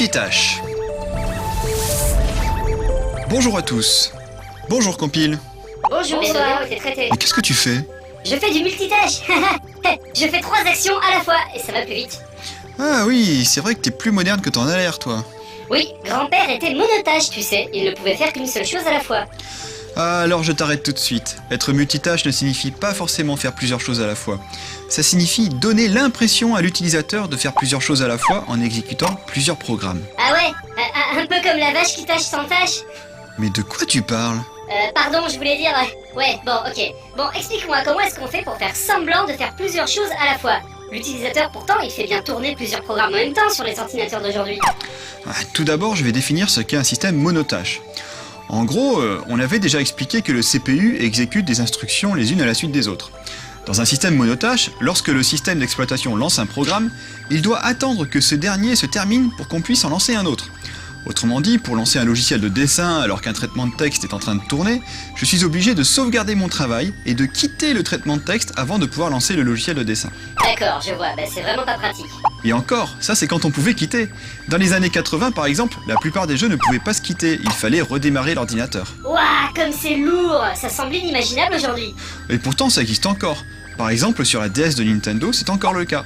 Multitâche. Bonjour à tous. Bonjour Compile. Bonjour, mes données ont été traitées. Mais qu'est-ce que tu fais? Je fais du multitâche. Je fais 3 actions à la fois et ça va plus vite. Ah oui, c'est vrai que t'es plus moderne que t'en as l'air, toi. Oui, grand-père était monotâche, tu sais. Il ne pouvait faire qu'une seule chose à la fois. Ah, alors je t'arrête tout de suite. Être multitâche ne signifie pas forcément faire plusieurs choses à la fois. Ça signifie donner l'impression à l'utilisateur de faire plusieurs choses à la fois en exécutant plusieurs programmes. Ah ouais, un peu comme la vache qui tâche sans tâche. Mais de quoi tu parles? Pardon, je voulais dire... Ouais, bon, ok. Bon, explique-moi, comment est-ce qu'on fait pour faire semblant de faire plusieurs choses à la fois? L'utilisateur, pourtant, il fait bien tourner plusieurs programmes en même temps sur les ordinateurs d'aujourd'hui. Tout d'abord, je vais définir ce qu'est un système monotâche. En gros, on avait déjà expliqué que le CPU exécute des instructions les unes à la suite des autres. Dans un système monotâche, lorsque le système d'exploitation lance un programme, il doit attendre que ce dernier se termine pour qu'on puisse en lancer un autre. Autrement dit, pour lancer un logiciel de dessin alors qu'un traitement de texte est en train de tourner, je suis obligé de sauvegarder mon travail et de quitter le traitement de texte avant de pouvoir lancer le logiciel de dessin. D'accord, je vois, c'est vraiment pas pratique. Et encore, ça c'est quand on pouvait quitter. Dans les années 80 par exemple, la plupart des jeux ne pouvaient pas se quitter, il fallait redémarrer l'ordinateur. Ouah, comme c'est lourd. Ça semble inimaginable aujourd'hui. Et pourtant ça existe encore. Par exemple sur la DS de Nintendo, c'est encore le cas.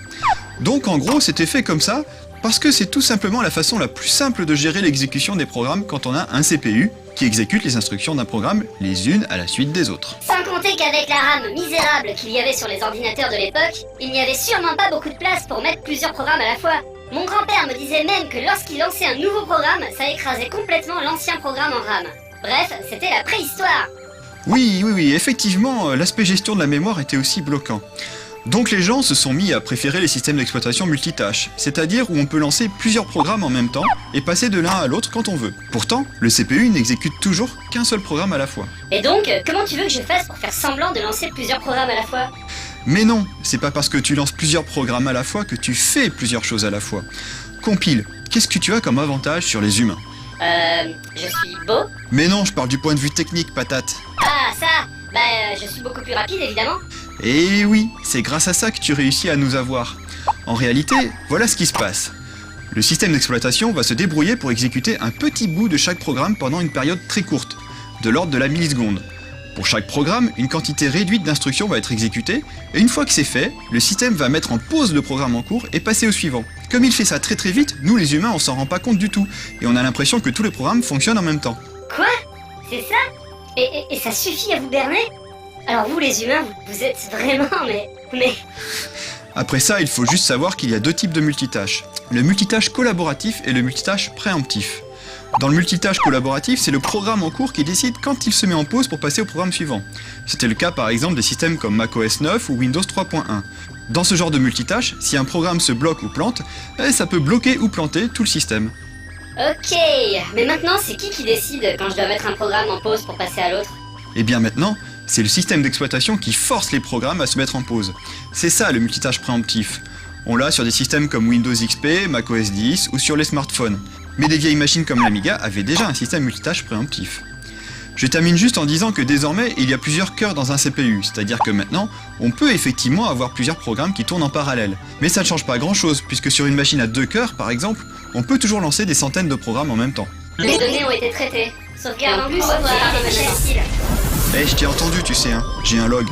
Donc en gros c'était fait comme ça, parce que c'est tout simplement la façon la plus simple de gérer l'exécution des programmes quand on a un CPU qui exécute les instructions d'un programme les unes à la suite des autres. Sans compter qu'avec la RAM misérable qu'il y avait sur les ordinateurs de l'époque, il n'y avait sûrement pas beaucoup de place pour mettre plusieurs programmes à la fois. Mon grand-père me disait même que lorsqu'il lançait un nouveau programme, ça écrasait complètement l'ancien programme en RAM. Bref, c'était la préhistoire. Oui, effectivement, l'aspect gestion de la mémoire était aussi bloquant. Donc les gens se sont mis à préférer les systèmes d'exploitation multitâches, c'est-à-dire où on peut lancer plusieurs programmes en même temps et passer de l'un à l'autre quand on veut. Pourtant, le CPU n'exécute toujours qu'un seul programme à la fois. Et donc, comment tu veux que je fasse pour faire semblant de lancer plusieurs programmes à la fois? Mais non, c'est pas parce que tu lances plusieurs programmes à la fois que tu fais plusieurs choses à la fois. Compile, qu'est-ce que tu as comme avantage sur les humains? Je suis beau? Mais non, je parle du point de vue technique, patate. Ah, ça! Je suis beaucoup plus rapide, évidemment. Et oui, c'est grâce à ça que tu réussis à nous avoir. En réalité, voilà ce qui se passe. Le système d'exploitation va se débrouiller pour exécuter un petit bout de chaque programme pendant une période très courte, de l'ordre de la milliseconde. Pour chaque programme, une quantité réduite d'instructions va être exécutée, et une fois que c'est fait, le système va mettre en pause le programme en cours et passer au suivant. Comme il fait ça très vite, nous les humains on s'en rend pas compte du tout, et on a l'impression que tous les programmes fonctionnent en même temps. Quoi? C'est ça? Et ça suffit à vous berner? Alors vous les humains, vous êtes vraiment, mais... Après ça, il faut juste savoir qu'il y a deux types de multitâches. Le multitâche collaboratif et le multitâche préemptif. Dans le multitâche collaboratif, c'est le programme en cours qui décide quand il se met en pause pour passer au programme suivant. C'était le cas par exemple des systèmes comme macOS 9 ou Windows 3.1. Dans ce genre de multitâche, si un programme se bloque ou plante, ça peut bloquer ou planter tout le système. Ok, mais maintenant c'est qui décide quand je dois mettre un programme en pause pour passer à l'autre? Et bien maintenant, c'est le système d'exploitation qui force les programmes à se mettre en pause. C'est ça le multitâche préemptif. On l'a sur des systèmes comme Windows XP, macOS 10 ou sur les smartphones. Mais des vieilles machines comme l'Amiga avaient déjà un système multitâche préemptif. Je termine juste en disant que désormais, il y a plusieurs cœurs dans un CPU, c'est-à-dire que maintenant, on peut effectivement avoir plusieurs programmes qui tournent en parallèle. Mais ça ne change pas grand-chose, puisque sur une machine à 2 cœurs, par exemple, on peut toujours lancer des centaines de programmes en même temps. Les données ont été traitées. Sauvegarde en plus, on va avoir des machines. Je t'ai entendu, tu sais, j'ai un log.